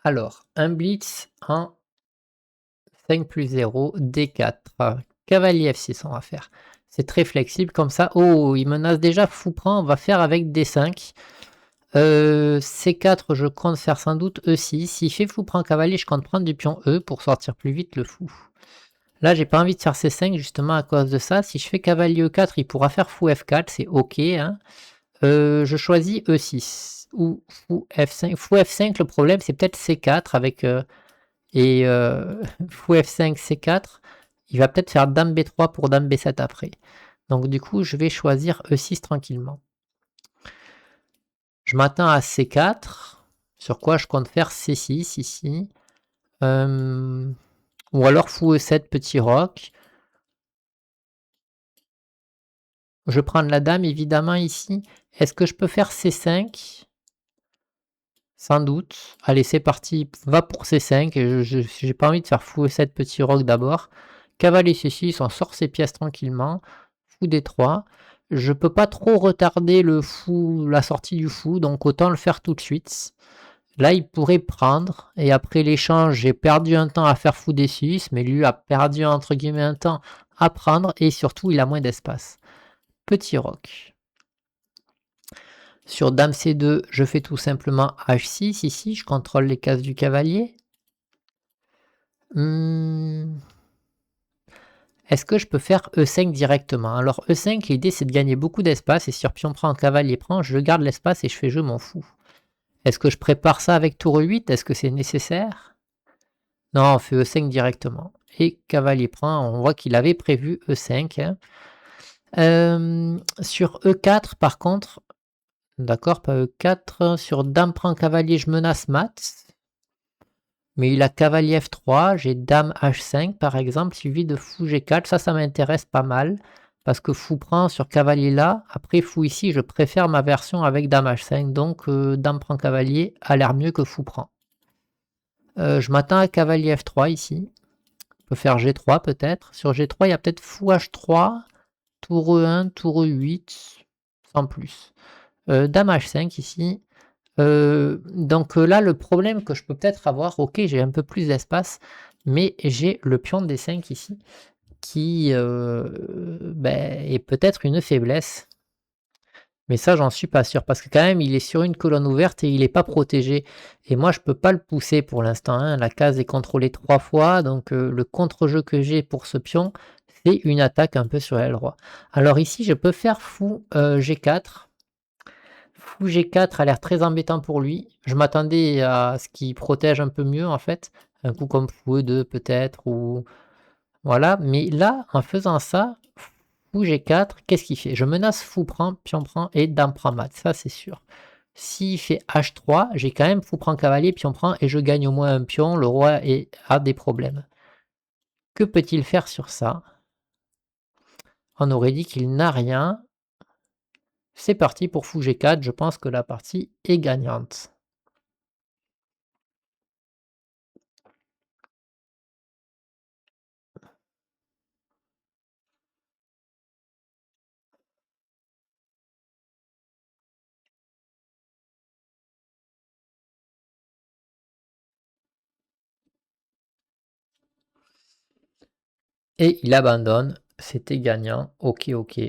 Alors, un blitz en 5 plus 0, D4. Cavalier F6, on va faire. C'est très flexible comme ça. Oh, il menace déjà fou prend. On va faire avec D5. C4, je compte faire sans doute E6. S'il fait fou prend cavalier, je compte prendre du pion E pour sortir plus vite le fou. Là, j'ai pas envie de faire C5 justement à cause de ça. Si je fais cavalier E4, il pourra faire fou F4, c'est ok. Hein. Je choisis E6 ou fou F5. Fou F5, le problème c'est peut-être C4 avec fou F5, C4. Il va peut-être faire dame B3 pour dame B7 après. Donc du coup, je vais choisir E6 tranquillement. Je m'attends à C4, sur quoi je compte faire C6 ici. Ou alors fou E7, petit roc. Je prends la dame évidemment ici. Est-ce que je peux faire C5? Sans doute. Allez, c'est parti. Va pour C5. Je n'ai pas envie de faire fou E7, petit roc d'abord. Cavalier C6, on sort ses pièces tranquillement. Fou D3. Je peux pas trop retarder le fou, la sortie du fou, donc autant le faire tout de suite. Là, il pourrait prendre, et après l'échange, j'ai perdu un temps à faire fou D6, mais lui a perdu entre guillemets un temps à prendre, et surtout, il a moins d'espace. Petit roc. Sur dame C2, je fais tout simplement H6, ici, je contrôle les cases du cavalier. Est-ce que je peux faire E5 directement? Alors E5, l'idée c'est de gagner beaucoup d'espace, et sur pion prend, cavalier prend, je garde l'espace et je fais je m'en fous. Est-ce que je prépare ça avec tour E8? Est-ce que c'est nécessaire? Non, on fait E5 directement. Et cavalier prend, on voit qu'il avait prévu E5. Hein. Sur E4, par contre, d'accord, pas E4, sur dame prend cavalier, je menace mat. Mais il a cavalier F3, j'ai dame H5 par exemple, suivi de fou G4, ça m'intéresse pas mal. Parce que fou prend sur cavalier là, après fou ici, je préfère ma version avec dame H5, donc dame prend cavalier a l'air mieux que fou prend. Je m'attends à cavalier F3 ici. On peut faire G3 peut-être. Sur G3, il y a peut-être fou H3, tour E1, tour E8, sans plus. Dame H5 ici. Donc là, le problème que je peux peut-être avoir, ok, j'ai un peu plus d'espace, mais j'ai le pion D5 ici, qui est peut-être une faiblesse. Mais ça, j'en suis pas sûr, parce que quand même, il est sur une colonne ouverte et il n'est pas protégé. Et moi, je peux pas le pousser pour l'instant. Hein. La case est contrôlée 3 fois, donc le contre-jeu que j'ai pour ce pion, c'est une attaque un peu sur l'aile droite. Alors ici, je peux faire fou G4. Fou G4 a l'air très embêtant pour lui. Je m'attendais à ce qu'il protège un peu mieux, en fait. Un coup comme fou E2 peut-être, ou... Voilà, mais là, en faisant ça, fou G4, qu'est-ce qu'il fait? Je menace fou prend, pion prend et dame prend mat, ça c'est sûr. S'il fait H3, j'ai quand même fou prend cavalier, pion prend, et je gagne au moins un pion, le roi a des problèmes. Que peut-il faire sur ça? On aurait dit qu'il n'a rien. C'est parti pour fou G4, je pense que la partie est gagnante. Et il abandonne, c'était gagnant, ok ok.